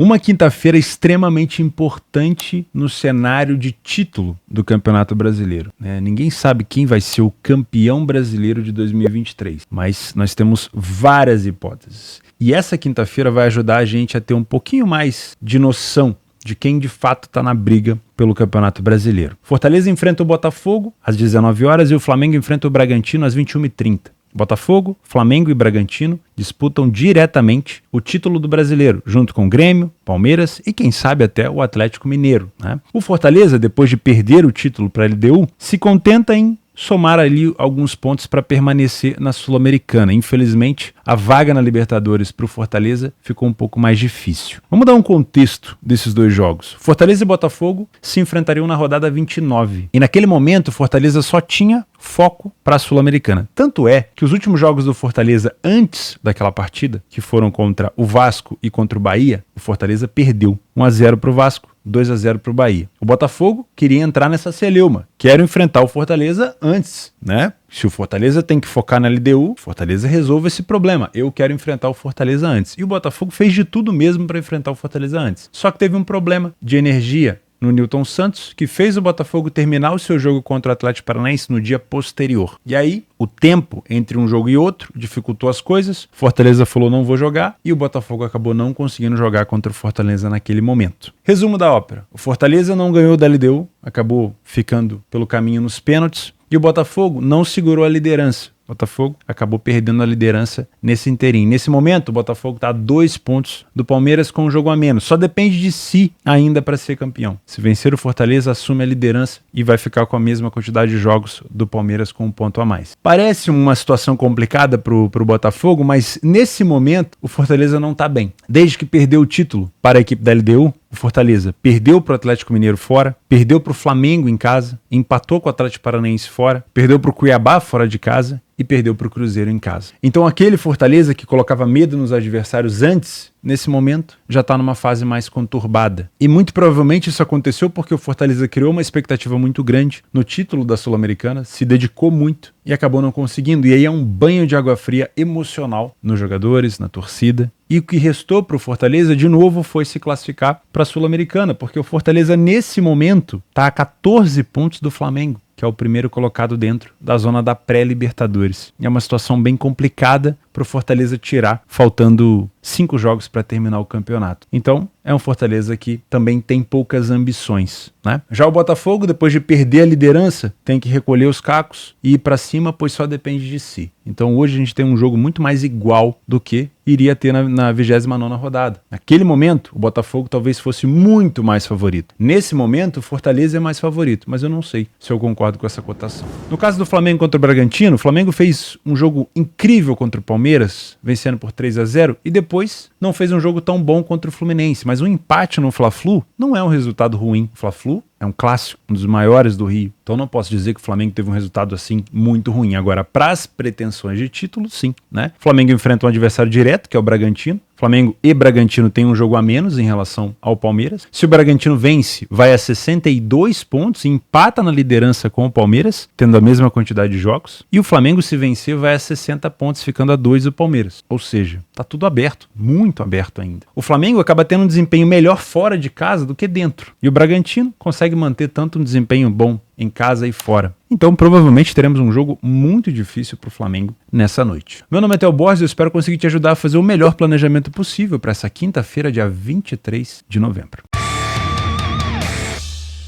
Uma quinta-feira extremamente importante no cenário de título do Campeonato Brasileiro, né? Ninguém sabe quem vai ser o campeão brasileiro de 2023, mas nós temos várias hipóteses. E essa quinta-feira vai ajudar a gente a ter um pouquinho mais de noção de quem de fato está na briga pelo Campeonato Brasileiro. Fortaleza enfrenta o Botafogo às 19 horas e o Flamengo enfrenta o Bragantino às 21h30. Botafogo, Flamengo e Bragantino disputam diretamente o título do Brasileiro, junto com Grêmio, Palmeiras e quem sabe até o Atlético Mineiro, né? O Fortaleza, depois de perder o título para a LDU, se contenta em somar ali alguns pontos para permanecer na Sul-Americana. Infelizmente, a vaga na Libertadores para o Fortaleza ficou um pouco mais difícil. Vamos dar um contexto desses dois jogos. Fortaleza e Botafogo se enfrentariam na rodada 29. E naquele momento, o Fortaleza só tinha foco para a Sul-Americana. Tanto é que os últimos jogos do Fortaleza antes daquela partida, que foram contra o Vasco e contra o Bahia, o Fortaleza perdeu 1-0 para o Vasco, 2-0 para o Bahia. O Botafogo queria entrar nessa celeuma. Quero enfrentar o Fortaleza antes, né? Se o Fortaleza tem que focar na LDU, Fortaleza resolve esse problema. Eu quero enfrentar o Fortaleza antes. E o Botafogo fez de tudo mesmo para enfrentar o Fortaleza antes. Só que teve um problema de energia no Nilton Santos, que fez o Botafogo terminar o seu jogo contra o Atlético Paranaense no dia posterior. E aí, o tempo entre um jogo e outro dificultou as coisas, Fortaleza falou não vou jogar, e o Botafogo acabou não conseguindo jogar contra o Fortaleza naquele momento. Resumo da ópera: o Fortaleza não ganhou da LDU, acabou ficando pelo caminho nos pênaltis, e o Botafogo não segurou a liderança. O Botafogo acabou perdendo a liderança nesse interim. Nesse momento, o Botafogo está a 2 pontos do Palmeiras com um jogo a menos. Só depende de si ainda para ser campeão. Se vencer o Fortaleza, assume a liderança e vai ficar com a mesma quantidade de jogos do Palmeiras com um ponto a mais. Parece uma situação complicada para o Botafogo, mas nesse momento o Fortaleza não está bem. Desde que perdeu o título para a equipe da LDU, o Fortaleza perdeu para o Atlético Mineiro fora, perdeu para o Flamengo em casa, empatou com o Atlético Paranaense fora, perdeu para o Cuiabá fora de casa e perdeu para o Cruzeiro em casa. Então aquele Fortaleza que colocava medo nos adversários antes, nesse momento, já está numa fase mais conturbada. E muito provavelmente isso aconteceu porque o Fortaleza criou uma expectativa muito grande no título da Sul-Americana, se dedicou muito e acabou não conseguindo. E aí é um banho de água fria emocional nos jogadores, na torcida. E o que restou para o Fortaleza, de novo, foi se classificar para a Sul-Americana, porque o Fortaleza, nesse momento, está a 14 pontos do Flamengo, que é o primeiro colocado dentro da zona da pré-Libertadores. E é uma situação bem complicada para o Fortaleza tirar, faltando 5 jogos para terminar o campeonato. Então, é um Fortaleza que também tem poucas ambições, né? Já o Botafogo, depois de perder a liderança, tem que recolher os cacos e ir para cima, pois só depende de si. Então hoje a gente tem um jogo muito mais igual do que iria ter na 29ª rodada. Naquele momento, o Botafogo talvez fosse muito mais favorito. Nesse momento, o Fortaleza é mais favorito, mas eu não sei se eu concordo com essa cotação. No caso do Flamengo contra o Bragantino, o Flamengo fez um jogo incrível contra o Palmeiras, vencendo por 3-0, e depois não fez um jogo tão bom contra o Fluminense, mas um empate no Fla-Flu não é um resultado ruim. O Fla-Flu é um clássico, um dos maiores do Rio. Então não posso dizer que o Flamengo teve um resultado assim muito ruim. Agora, para as pretensões de título, sim, né? O Flamengo enfrenta um adversário direto, que é o Bragantino. Flamengo e Bragantino têm um jogo a menos em relação ao Palmeiras. Se o Bragantino vence, vai a 62 pontos e empata na liderança com o Palmeiras, tendo a mesma quantidade de jogos. E o Flamengo, se vencer, vai a 60 pontos, ficando a 2 do Palmeiras. Ou seja, tá tudo aberto, muito aberto ainda. O Flamengo acaba tendo um desempenho melhor fora de casa do que dentro. E o Bragantino consegue manter tanto um desempenho bom em casa e fora. Então, provavelmente teremos um jogo muito difícil para o Flamengo nessa noite. Meu nome é Theo Borges e eu espero conseguir te ajudar a fazer o melhor planejamento possível para essa quinta-feira, dia 23 de novembro.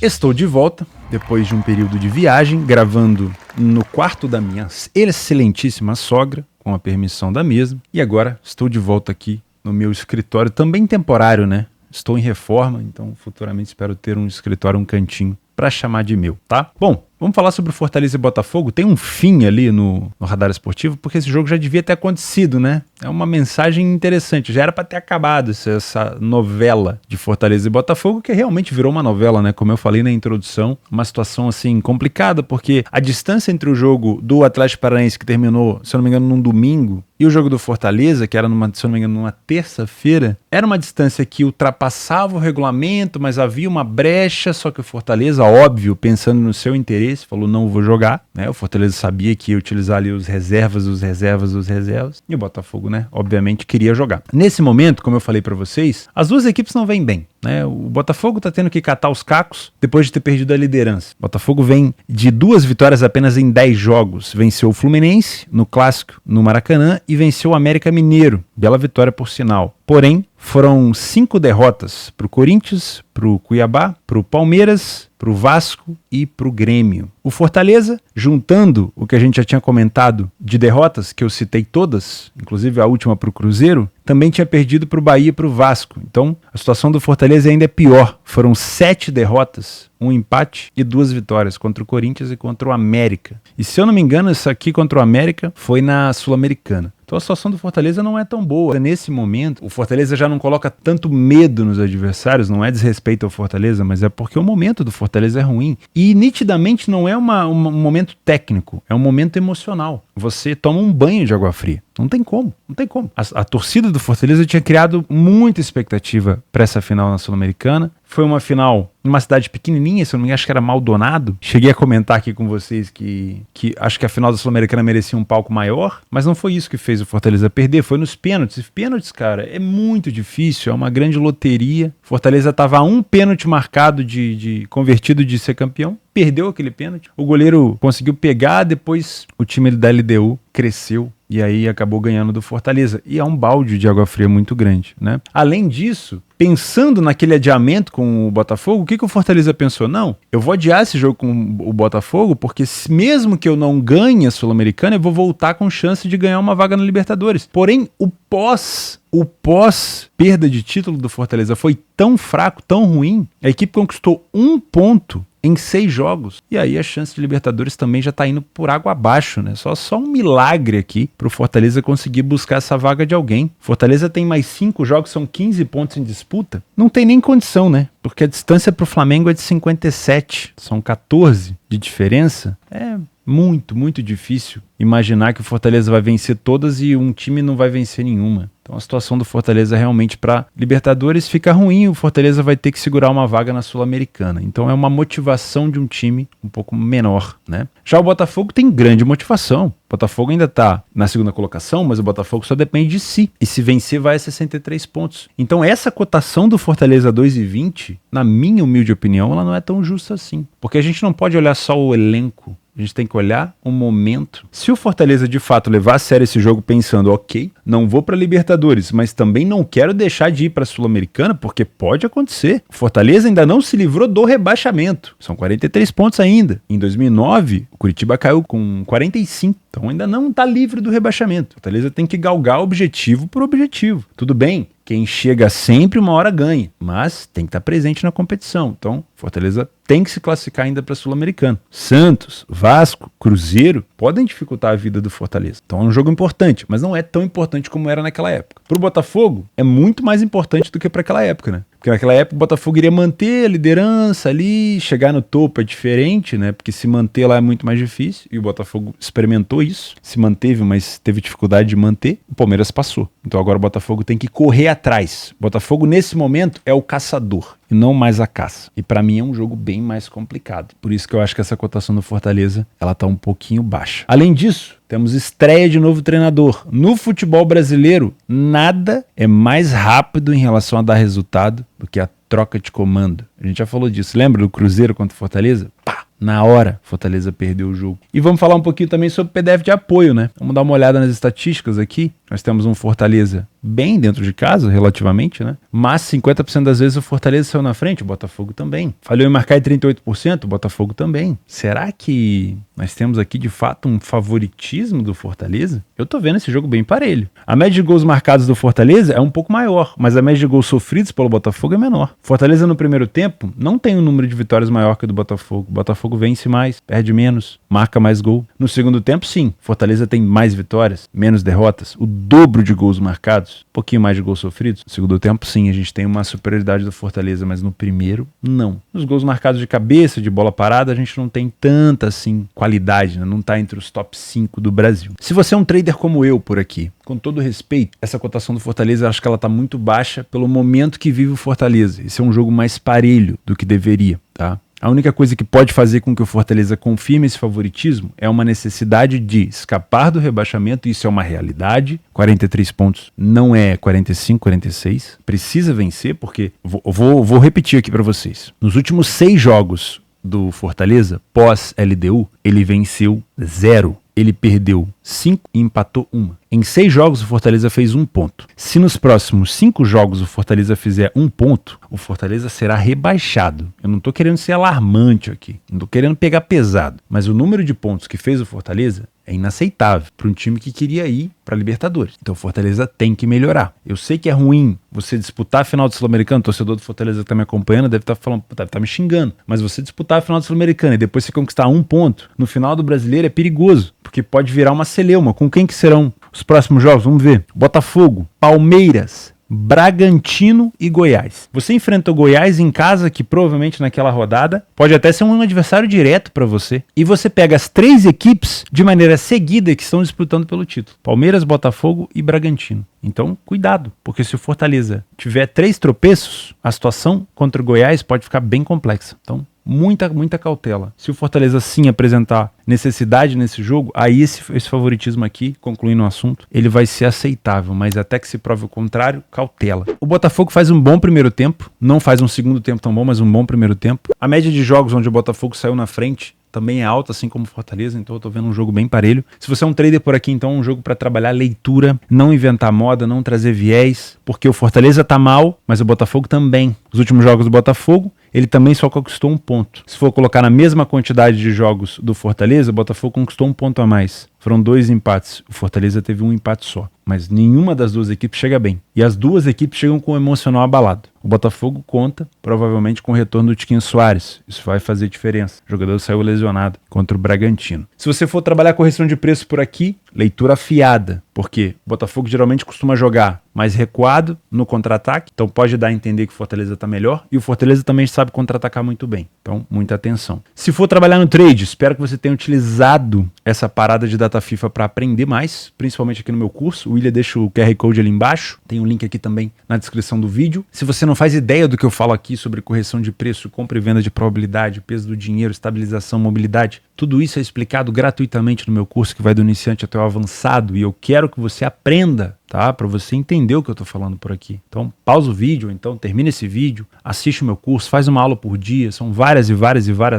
Estou de volta, depois de um período de viagem, gravando no quarto da minha excelentíssima sogra, com a permissão da mesma. E agora estou de volta aqui no meu escritório, também temporário, né? Estou em reforma, então futuramente espero ter um escritório, um cantinho para chamar de meu, tá? Bom, vamos falar sobre o Fortaleza e Botafogo. Tem um fim ali no Radar Esportivo, porque esse jogo já devia ter acontecido, né? É uma mensagem interessante. Já era para ter acabado essa novela de Fortaleza e Botafogo, que realmente virou uma novela, né? Como eu falei na introdução, uma situação assim complicada, porque a distância entre o jogo do Atlético Paranaense, que terminou, se eu não me engano, num domingo, e o jogo do Fortaleza, que era, se eu não me engano, numa terça-feira, era uma distância que ultrapassava o regulamento, mas havia uma brecha, só que o Fortaleza, óbvio, pensando no seu interesse, interesse, falou não vou jogar, né? O Fortaleza sabia que ia utilizar ali os reservas, e o Botafogo, né, obviamente queria jogar. Nesse momento, como eu falei pra vocês, as duas equipes não vêm bem, né? O Botafogo tá tendo que catar os cacos depois de ter perdido a liderança. O Botafogo vem de 2 vitórias apenas em 10 jogos. Venceu o Fluminense no Clássico, no Maracanã, e venceu o América Mineiro. Bela vitória, por sinal. Porém, foram 5 derrotas para o Corinthians, para o Cuiabá, para o Palmeiras, para o Vasco e para o Grêmio. O Fortaleza, juntando o que a gente já tinha comentado de derrotas, que eu citei todas, inclusive a última para o Cruzeiro, também tinha perdido para o Bahia e para o Vasco. Então, a situação do Fortaleza ainda é pior. Foram 7 derrotas, 1 empate e 2 vitórias contra o Corinthians e contra o América. E se eu não me engano, isso aqui contra o América foi na Sul-Americana. Então a situação do Fortaleza não é tão boa. Nesse momento, o Fortaleza já não coloca tanto medo nos adversários, não é desrespeito ao Fortaleza, mas é porque o momento do Fortaleza é ruim. E nitidamente não é um momento técnico, é um momento emocional. Você toma um banho de água fria. Não tem como, não tem como. A torcida do Fortaleza tinha criado muita expectativa para essa final na Sul-Americana. Foi uma final numa cidade pequenininha, se eu não me engano, acho que era Maldonado. Cheguei a comentar aqui com vocês que acho que a final da Sul-Americana merecia um palco maior, mas não foi isso que fez o Fortaleza perder, foi nos pênaltis. Pênaltis, cara, é muito difícil, é uma grande loteria. Fortaleza estava a 1 pênalti marcado de convertido de ser campeão. Perdeu aquele pênalti. O goleiro conseguiu pegar, depois o time da LDU cresceu e aí acabou ganhando do Fortaleza. E é um balde de água fria muito grande, né? Além disso, pensando naquele adiamento com o Botafogo, o que o Fortaleza pensou? Não, eu vou adiar esse jogo com o Botafogo, porque mesmo que eu não ganhe a Sul-Americana, eu vou voltar com chance de ganhar uma vaga na Libertadores. Porém, o pós perda de título do Fortaleza foi tão fraco, tão ruim, a equipe conquistou 1 ponto em 6 jogos. E aí a chance de Libertadores também já tá indo por água abaixo, né? Só um milagre aqui pro Fortaleza conseguir buscar essa vaga de alguém. Fortaleza tem mais 5 jogos, são 15 pontos em disputa. Não tem nem condição, né? Porque a distância pro Flamengo é de 57. São 14 de diferença. É muito, muito difícil imaginar que o Fortaleza vai vencer todas e um time não vai vencer nenhuma. Então a situação do Fortaleza realmente para Libertadores fica ruim, o Fortaleza vai ter que segurar uma vaga na Sul-Americana. Então é uma motivação de um time um pouco menor, né? Já o Botafogo tem grande motivação. O Botafogo ainda está na 2ª colocação, mas o Botafogo só depende de si. E se vencer vai a 63 pontos. Então essa cotação do Fortaleza 2,20, na minha humilde opinião, ela não é tão justa assim. Porque a gente não pode olhar só o elenco. A gente tem que olhar o momento. Se o Fortaleza de fato levar a sério esse jogo pensando, ok, não vou para Libertadores, mas também não quero deixar de ir para a Sul-Americana, porque pode acontecer. O Fortaleza ainda não se livrou do rebaixamento. São 43 pontos ainda. Em 2009, o Curitiba caiu com 45. Então ainda não está livre do rebaixamento. O Fortaleza tem que galgar objetivo por objetivo. Tudo bem, quem chega sempre uma hora ganha, mas tem que estar presente na competição. Então, Fortaleza tem que se classificar ainda para a Sul-Americana. Santos, Vasco, Cruzeiro podem dificultar a vida do Fortaleza. Então é um jogo importante, mas não é tão importante como era naquela época. Para o Botafogo, é muito mais importante do que para aquela época, né? Porque naquela época o Botafogo iria manter a liderança ali, chegar no topo é diferente, né? Porque se manter lá é muito mais difícil, e o Botafogo experimentou isso, se manteve, mas teve dificuldade de manter, o Palmeiras passou. Então agora o Botafogo tem que correr atrás. O Botafogo nesse momento é o caçador e não mais a caça. E para mim é um jogo bem mais complicado. Por isso que eu acho que essa cotação do Fortaleza, ela tá um pouquinho baixa. Além disso, temos estreia de novo treinador. No futebol brasileiro, nada é mais rápido em relação a dar resultado do que a troca de comando. A gente já falou disso. Lembra do Cruzeiro contra o Fortaleza? Pá! Na hora, Fortaleza perdeu o jogo. E vamos falar um pouquinho também sobre o PDF de apoio, né? Vamos dar uma olhada nas estatísticas aqui. Nós temos um Fortaleza bem dentro de casa, relativamente, né? Mas 50% das vezes o Fortaleza saiu na frente, o Botafogo também. Falhou em marcar em 38%, o Botafogo também. Será que nós temos aqui, de fato, um favoritismo do Fortaleza? Eu tô vendo esse jogo bem parelho. A média de gols marcados do Fortaleza é um pouco maior, mas a média de gols sofridos pelo Botafogo é menor. Fortaleza no primeiro tempo não tem um número de vitórias maior que o do Botafogo. O Botafogo vence mais, perde menos, marca mais gol. No segundo tempo, sim, Fortaleza tem mais vitórias, menos derrotas, o dobro de gols marcados, um pouquinho mais de gols sofridos. No segundo tempo, sim, a gente tem uma superioridade do Fortaleza, mas no primeiro, não. Nos gols marcados de cabeça, de bola parada, a gente não tem tanta, assim, qualidade, né? Não tá entre os top 5 do Brasil. Se você é um trader como eu por aqui, com todo respeito, essa cotação do Fortaleza, eu acho que ela tá muito baixa pelo momento que vive o Fortaleza. Esse é um jogo mais parelho do que deveria, tá? A única coisa que pode fazer com que o Fortaleza confirme esse favoritismo é uma necessidade de escapar do rebaixamento, isso é uma realidade. 43 pontos não é 45, 46. Precisa vencer, porque vou repetir aqui para vocês. Nos últimos 6 jogos do Fortaleza, pós-LDU, ele venceu 0. Ele perdeu 5 e empatou 1. Em 6 jogos, o Fortaleza fez 1 ponto. Se nos próximos 5 jogos o Fortaleza fizer 1 ponto, o Fortaleza será rebaixado. Eu não estou querendo ser alarmante aqui, não estou querendo pegar pesado, mas o número de pontos que fez o Fortaleza é inaceitável para um time que queria ir para a Libertadores. Então o Fortaleza tem que melhorar. Eu sei que é ruim você disputar a final do Sul-Americano, o torcedor do Fortaleza que está me acompanhando deve estar falando, deve estar me xingando, mas você disputar a final do Sul-Americano e depois você conquistar 1 ponto, no final do Brasileiro é perigoso, porque pode virar uma celeuma. Com quem que serão os próximos jogos? Vamos ver. Botafogo, Palmeiras, Bragantino e Goiás. Você enfrenta o Goiás em casa, que provavelmente naquela rodada pode até ser um adversário direto para você. E você pega as 3 equipes de maneira seguida que estão disputando pelo título. Palmeiras, Botafogo e Bragantino. Então, cuidado, porque se o Fortaleza tiver 3 tropeços, a situação contra o Goiás pode ficar bem complexa. Então, muita cautela. Se o Fortaleza sim apresentar necessidade nesse jogo, aí esse favoritismo aqui, concluindo o assunto, ele vai ser aceitável, mas até que se prove o contrário, cautela. O Botafogo faz um bom primeiro tempo, não faz um segundo tempo tão bom, mas um bom primeiro tempo. A média de jogos onde o Botafogo saiu na frente também é alta, assim como o Fortaleza, então eu tô vendo um jogo bem parelho. Se você é um trader por aqui, então é um jogo para trabalhar leitura, não inventar moda, não trazer viés, porque o Fortaleza tá mal, mas o Botafogo também. Os últimos jogos do Botafogo, ele também só conquistou 1 ponto. Se for colocar na mesma quantidade de jogos do Fortaleza, o Botafogo conquistou 1 ponto a mais. Foram 2 empates. O Fortaleza teve 1 empate só. Mas nenhuma das 2 equipes chega bem. E as 2 equipes chegam com o emocional abalado. O Botafogo conta, provavelmente, com o retorno do Tiquinho Soares. Isso vai fazer diferença. O jogador saiu lesionado contra o Bragantino. Se você for trabalhar correção de preço por aqui, leitura afiada. Porque o Botafogo geralmente costuma jogar mais recuado no contra-ataque. Então pode dar a entender que o Fortaleza está melhor. E o Fortaleza também sabe contra-atacar muito bem. Então, muita atenção. Se for trabalhar no trade, espero que você tenha utilizado essa parada de data FIFA para aprender mais, principalmente aqui no meu curso. O William deixa o QR Code ali embaixo. Tem um link aqui também na descrição do vídeo. Se você não faz ideia do que eu falo aqui sobre correção de preço, compra e venda de probabilidade, peso do dinheiro, estabilização, mobilidade, tudo isso é explicado gratuitamente no meu curso que vai do iniciante até o avançado e eu quero que você aprenda, tá? Para você entender o que eu tô falando por aqui. Então, pausa o vídeo, então termina esse vídeo, assiste o meu curso, faz uma aula por dia, são várias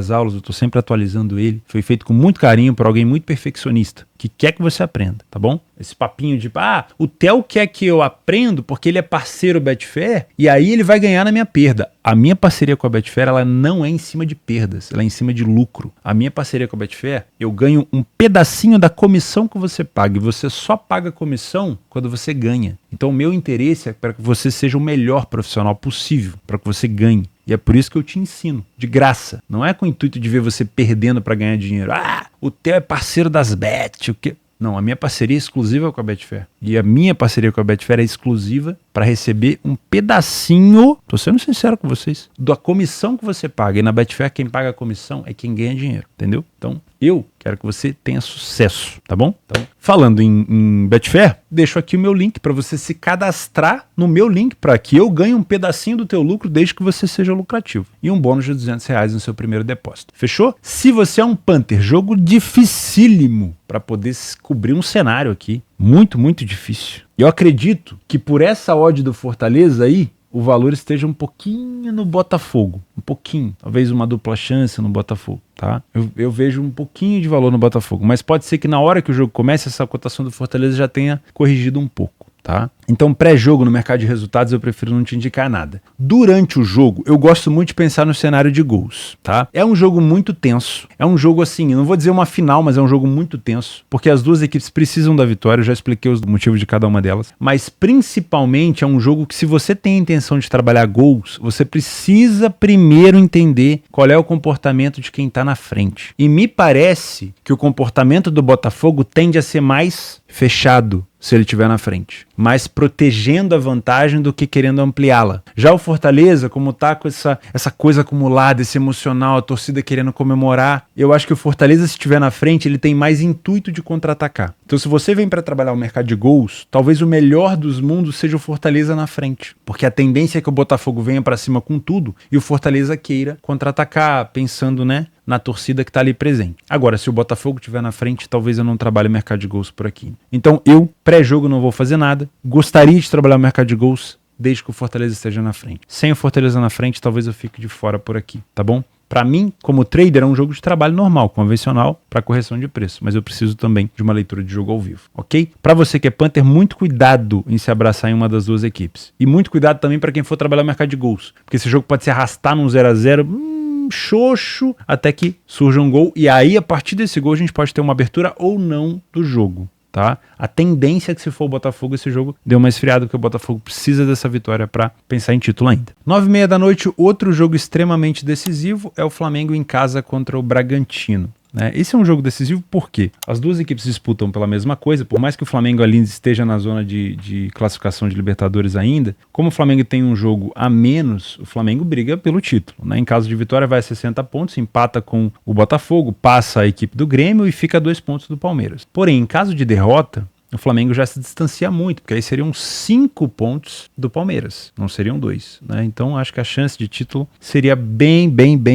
aulas, eu tô sempre atualizando ele. Foi feito com muito carinho por alguém muito perfeccionista, que quer que você aprenda, tá bom? Esse papinho de, o Theo quer que eu aprenda porque ele é parceiro Betfair e aí ele vai ganhar na minha perda. A minha parceria com a Betfair, ela não é em cima de perdas, ela é em cima de lucro. A minha parceria com a Betfair, eu ganho um pedacinho da comissão que você paga e você só paga a comissão quando você ganha. Então o meu interesse é para que você seja o melhor profissional possível, para que você ganhe. E é por isso que eu te ensino, de graça. Não é com o intuito de ver você perdendo para ganhar dinheiro. O Theo é parceiro das Bet, o quê? Não, a minha parceria é exclusiva com a Betfair. E a minha parceria com a Betfair é exclusiva para receber um pedacinho, tô sendo sincero com vocês, da comissão que você paga. E na Betfair quem paga a comissão é quem ganha dinheiro, entendeu? Então, eu quero que você tenha sucesso, tá bom? Então, falando em Betfair, deixo aqui o meu link para você se cadastrar no meu link para que eu ganhe um pedacinho do teu lucro desde que você seja lucrativo. E um bônus de R$200 no seu primeiro depósito. Fechou? Se você é um Panther, jogo dificílimo para poder cobrir um cenário aqui. Muito difícil. Eu acredito que por essa odd do Fortaleza aí, o valor esteja um pouquinho no Botafogo. Um pouquinho. Talvez uma dupla chance no Botafogo, tá? Eu vejo um pouquinho de valor no Botafogo. Mas pode ser que na hora que o jogo comece, essa cotação do Fortaleza já tenha corrigido um pouco, tá? Então, pré-jogo no mercado de resultados, eu prefiro não te indicar nada. Durante o jogo, eu gosto muito de pensar no cenário de gols, tá? É um jogo muito tenso. É um jogo assim, eu não vou dizer uma final, mas é um jogo muito tenso, porque as 2 equipes precisam da vitória, eu já expliquei os motivos de cada uma delas, mas principalmente é um jogo que se você tem a intenção de trabalhar gols, você precisa primeiro entender qual é o comportamento de quem tá na frente. E me parece que o comportamento do Botafogo tende a ser mais fechado se ele estiver na frente. mais protegendo a vantagem do que querendo ampliá-la. Já o Fortaleza, como tá com essa coisa acumulada, esse emocional, a torcida querendo comemorar, eu acho que o Fortaleza, se estiver na frente, ele tem mais intuito de contra-atacar. Então, se você vem para trabalhar o mercado de gols, talvez o melhor dos mundos seja o Fortaleza na frente, porque a tendência é que o Botafogo venha para cima com tudo e o Fortaleza queira contra-atacar, pensando, né, na torcida que está ali presente. Agora, se o Botafogo estiver na frente, talvez eu não trabalhe o mercado de gols por aqui. Então, eu, pré-jogo, não vou fazer nada. Gostaria de trabalhar o mercado de gols desde que o Fortaleza esteja na frente. Sem o Fortaleza na frente, talvez eu fique de fora por aqui, tá bom? Para mim, como trader, é um jogo de trabalho normal, convencional, para correção de preço. Mas eu preciso também de uma leitura de jogo ao vivo, ok? Para você que é Panther, muito cuidado em se abraçar em uma das duas equipes. E muito cuidado também para quem for trabalhar o mercado de gols. Porque esse jogo pode se arrastar num 0x0, xoxo, até que surja um gol. E aí, a partir desse gol, a gente pode ter uma abertura ou não do jogo. Tá? A tendência é que, se for o Botafogo, esse jogo deu uma esfriada, porque o Botafogo precisa dessa vitória para pensar em título ainda. 9h30 da noite, outro jogo extremamente decisivo é o Flamengo em casa contra o Bragantino. Esse é um jogo decisivo porque as duas equipes disputam pela mesma coisa, por mais que o Flamengo ali esteja na zona de classificação de Libertadores ainda, como o Flamengo tem um jogo a menos, o Flamengo briga pelo título. Em caso de vitória vai a 60 pontos, empata com o Botafogo, passa a equipe do Grêmio e fica a 2 pontos do Palmeiras. Porém, em caso de derrota, o Flamengo já se distancia muito, porque aí seriam 5 pontos do Palmeiras, não seriam 2. Então acho que a chance de título seria bem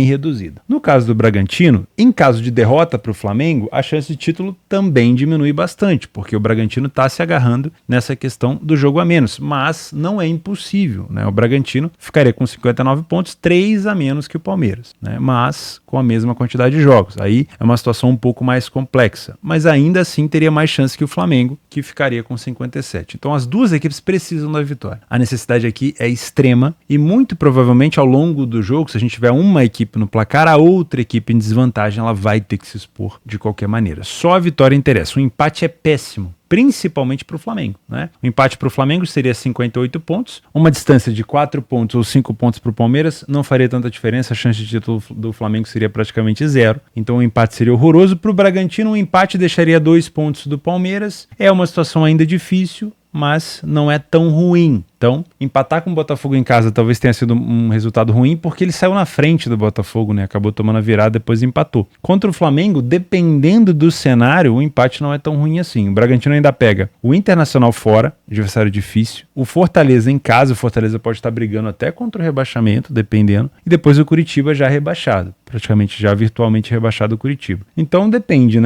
reduzida. No caso do Bragantino, em caso de derrota para o Flamengo, a chance de título também diminui bastante, porque o Bragantino está se agarrando nessa questão do jogo a menos, mas não é impossível. O Bragantino ficaria com 59 pontos, 3 a menos que o Palmeiras, mas com a mesma quantidade de jogos. Aí é uma situação um pouco mais complexa, mas ainda assim teria mais chance que o Flamengo, que ficaria com 57. Então as duas equipes precisam da vitória. A necessidade aqui é extrema e muito provavelmente ao longo do jogo, se a gente tiver uma equipe no placar, a outra equipe em desvantagem, ela vai ter que se expor de qualquer maneira. Só a vitória interessa. O empate é péssimo, principalmente para o Flamengo. O empate para o Flamengo seria 58 pontos, uma distância de 4 pontos ou 5 pontos para o Palmeiras não faria tanta diferença, a chance de título do Flamengo seria praticamente zero, então o empate seria horroroso. Para o Bragantino, o empate deixaria 2 pontos do Palmeiras, é uma situação ainda difícil, mas não é tão ruim. Então, empatar com o Botafogo em casa talvez tenha sido um resultado ruim, porque ele saiu na frente do Botafogo, acabou tomando a virada, depois empatou. Contra o Flamengo, dependendo do cenário, o empate não é tão ruim assim. O Bragantino ainda pega o Internacional fora, adversário difícil, o Fortaleza em casa, o Fortaleza pode estar brigando até contra o rebaixamento, dependendo, e depois o Curitiba já rebaixado, praticamente já virtualmente rebaixado o Curitiba. Então depende,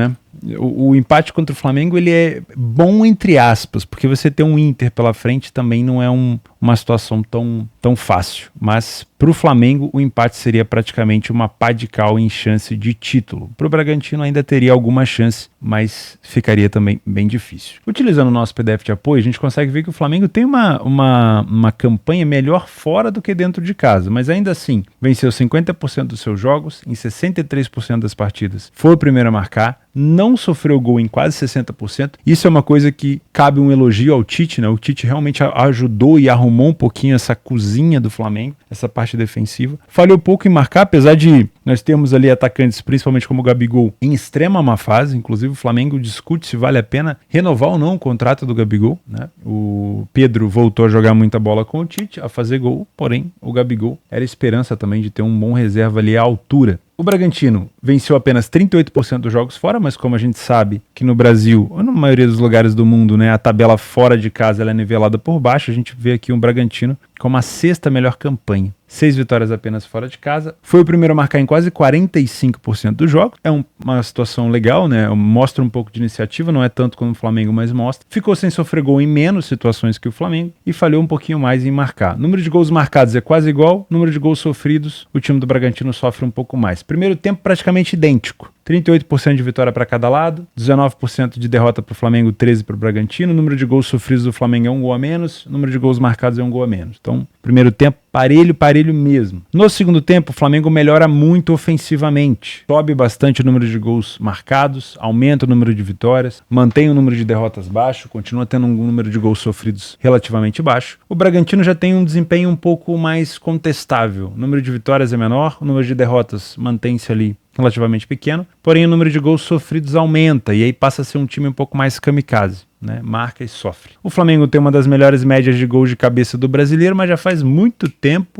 O empate contra o Flamengo, ele é bom entre aspas, porque você ter um Inter pela frente também não é uma situação tão fácil, mas para o Flamengo o empate seria praticamente uma pá de cal em chance de título. Para o Bragantino ainda teria alguma chance, mas ficaria também bem difícil. Utilizando o nosso PDF de apoio, a gente consegue ver que o Flamengo tem uma campanha melhor fora do que dentro de casa, mas ainda assim venceu 50% dos seus jogos em 63% das partidas. Foi o primeiro a marcar, não sofreu gol em quase 60%. Isso é uma coisa que cabe um elogio ao Tite, O Tite realmente ajudou e arrumou um pouquinho essa cozinha do Flamengo, essa parte defensiva. Falhou pouco em marcar, apesar de nós termos ali atacantes, principalmente como o Gabigol, em extrema má fase. Inclusive o Flamengo discute se vale a pena renovar ou não o contrato do Gabigol, O Pedro voltou a jogar muita bola com o Tite, a fazer gol, porém o Gabigol era esperança também de ter um bom reserva ali à altura. O Bragantino venceu apenas 38% dos jogos fora, mas como a gente sabe que no Brasil, ou na maioria dos lugares do mundo, a tabela fora de casa ela é nivelada por baixo, a gente vê aqui um Bragantino com a 6ª melhor campanha. 6 vitórias apenas fora de casa. Foi o primeiro a marcar em quase 45% dos jogos. É uma situação legal, Mostra um pouco de iniciativa, não é tanto como o Flamengo, mas mostra. Ficou sem sofrer gol em menos situações que o Flamengo e falhou um pouquinho mais em marcar. Número de gols marcados é quase igual, número de gols sofridos, o time do Bragantino sofre um pouco mais. Primeiro tempo praticamente idêntico. 38% de vitória para cada lado, 19% de derrota para o Flamengo, 13% para o Bragantino. O número de gols sofridos do Flamengo é 1 gol a menos, o número de gols marcados é 1 gol a menos. Então, primeiro tempo, parelho mesmo. No segundo tempo, o Flamengo melhora muito ofensivamente. Sobe bastante o número de gols marcados, aumenta o número de vitórias, mantém o número de derrotas baixo, continua tendo um número de gols sofridos relativamente baixo. O Bragantino já tem um desempenho um pouco mais contestável. O número de vitórias é menor, o número de derrotas mantém-se ali relativamente pequeno, porém o número de gols sofridos aumenta e aí passa a ser um time um pouco mais kamikaze. né? Marca e sofre. O Flamengo tem uma das melhores médias de gols de cabeça do brasileiro, mas já faz muito tempo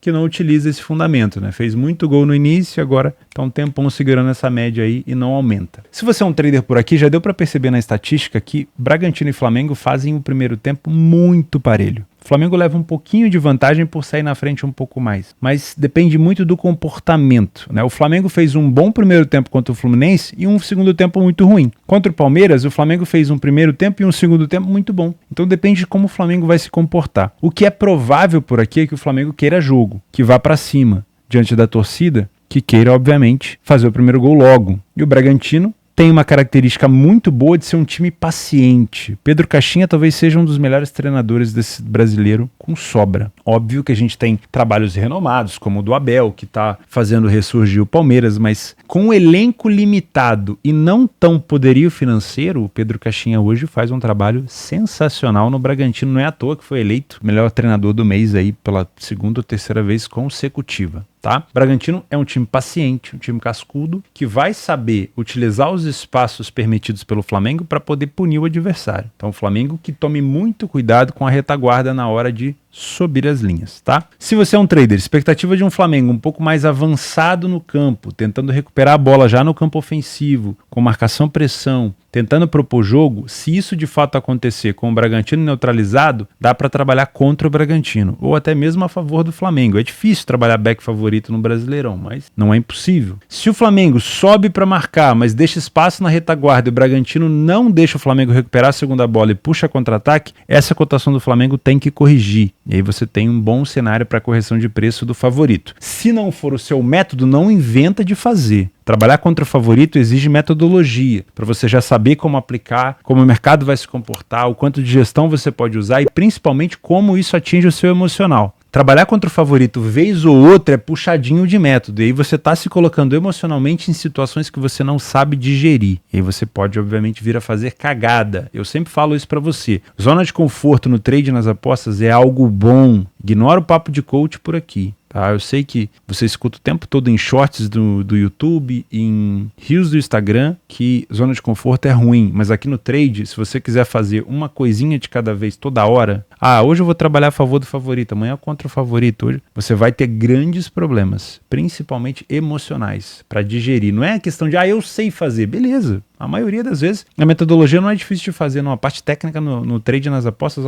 que não utiliza esse fundamento, né? Fez muito gol no início, agora tá um tempão segurando essa média aí e não aumenta. Se você é um trader por aqui, já deu para perceber na estatística que Bragantino e Flamengo fazem o primeiro tempo muito parelho. O Flamengo leva um pouquinho de vantagem por sair na frente um pouco mais, mas depende muito do comportamento, né? O Flamengo fez um bom primeiro tempo contra o Fluminense e um segundo tempo muito ruim. Contra o Palmeiras, o Flamengo fez um primeiro tempo e um segundo tempo muito bom. Então depende de como o Flamengo vai se comportar. O que é provável por aqui é que o Flamengo queira jogo, que vá para cima diante da torcida, que queira, obviamente, fazer o primeiro gol logo. E o Bragantino tem uma característica muito boa de ser um time paciente. Pedro Caixinha talvez seja um dos melhores treinadores desse brasileiro com sobra. Óbvio que a gente tem trabalhos renomados, como o do Abel, que está fazendo ressurgir o Palmeiras, mas com um elenco limitado e não tão poderio financeiro, o Pedro Caixinha hoje faz um trabalho sensacional no Bragantino. Não é à toa que foi eleito melhor treinador do mês aí pela segunda ou terceira vez consecutiva. Tá? Bragantino é um time paciente, um time cascudo, que vai saber utilizar os espaços permitidos pelo Flamengo para poder punir o adversário. Então o Flamengo que tome muito cuidado com a retaguarda na hora de subir as linhas, tá? Se você é um trader, expectativa de um Flamengo um pouco mais avançado no campo, tentando recuperar a bola já no campo ofensivo, com marcação-pressão, tentando propor jogo, se isso de fato acontecer com o Bragantino neutralizado, dá para trabalhar contra o Bragantino, ou até mesmo a favor do Flamengo. É difícil trabalhar back favorito no Brasileirão, mas não é impossível. Se o Flamengo sobe para marcar, mas deixa espaço na retaguarda e o Bragantino não deixa o Flamengo recuperar a segunda bola e puxa contra-ataque, essa cotação do Flamengo tem que corrigir. E aí você tem um bom cenário para correção de preço do favorito. Se não for o seu método, não inventa de fazer. Trabalhar contra o favorito exige metodologia, para você já saber como aplicar, como o mercado vai se comportar, o quanto de gestão você pode usar e principalmente como isso atinge o seu emocional. Trabalhar contra o favorito vez ou outra é puxadinho de método, e aí você está se colocando emocionalmente em situações que você não sabe digerir. E aí você pode, obviamente, vir a fazer cagada. Eu sempre falo isso para você. Zona de conforto no trade e nas apostas é algo bom. Ignora o papo de coach por aqui. Tá? Eu sei que você escuta o tempo todo em shorts do YouTube, em reels do Instagram, que zona de conforto é ruim, mas aqui no trade, se você quiser fazer uma coisinha de cada vez toda hora, hoje eu vou trabalhar a favor do favorito, amanhã contra o favorito, hoje você vai ter grandes problemas, principalmente emocionais, para digerir. Não é a questão de, eu sei fazer, beleza. A maioria das vezes, a metodologia não é difícil de fazer, não. A parte técnica no trade e nas apostas,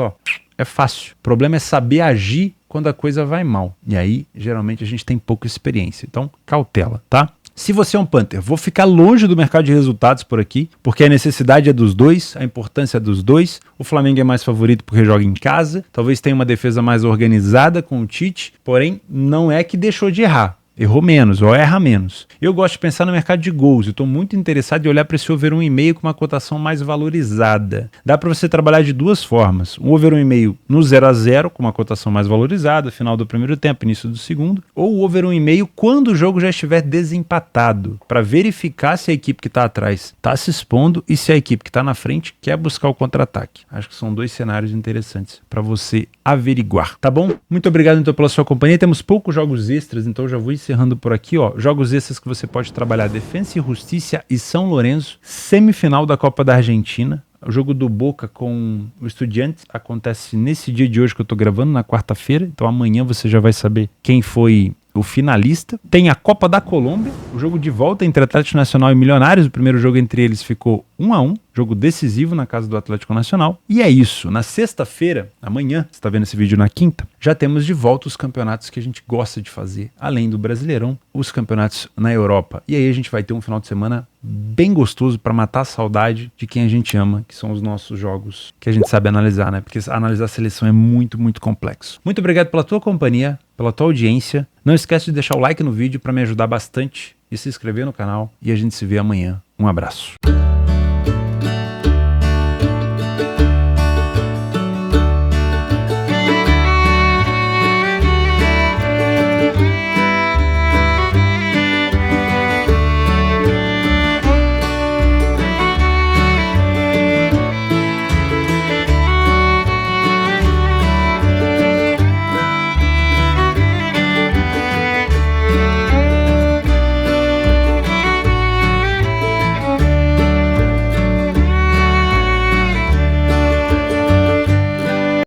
é fácil. O problema é saber agir quando a coisa vai mal. E aí, geralmente, a gente tem pouca experiência. Então, cautela, tá? Se você é um punter, vou ficar longe do mercado de resultados por aqui, porque a necessidade é dos dois, a importância é dos dois. O Flamengo é mais favorito porque joga em casa, talvez tenha uma defesa mais organizada com o Tite, porém, não é que deixou de errar. Errou menos, ou erra menos. Eu gosto de pensar no mercado de gols. Eu estou muito interessado em olhar para esse over 1,5 com uma cotação mais valorizada. Dá para você trabalhar de duas formas. Um over 1,5 no 0-0 com uma cotação mais valorizada, final do primeiro tempo, início do segundo. Ou o over 1,5 quando o jogo já estiver desempatado, para verificar se a equipe que está atrás está se expondo e se a equipe que está na frente quer buscar o contra-ataque. Acho que são dois cenários interessantes para você averiguar. Tá bom? Muito obrigado então pela sua companhia. Temos poucos jogos extras, então já vou encerrando por aqui, jogos extras que você pode trabalhar: Defensa e Justiça e São Lourenço, semifinal da Copa da Argentina. O jogo do Boca com o Estudiantes acontece nesse dia de hoje que eu tô gravando, na quarta-feira, então amanhã você já vai saber quem foi o finalista. Tem a Copa da Colômbia, o jogo de volta entre Atlético Nacional e Milionários. O primeiro jogo entre eles ficou 1-1, jogo decisivo na casa do Atlético Nacional. E é isso, na sexta-feira, amanhã, você está vendo esse vídeo na quinta, já temos de volta os campeonatos que a gente gosta de fazer, além do Brasileirão, os campeonatos na Europa. E aí a gente vai ter um final de semana bem gostoso para matar a saudade de quem a gente ama, que são os nossos jogos que a gente sabe analisar, né? Porque analisar a seleção é muito, muito complexo. Muito obrigado pela tua companhia, pela tua audiência. Não esquece de deixar o like no vídeo para me ajudar bastante e se inscrever no canal. E a gente se vê amanhã. Um abraço.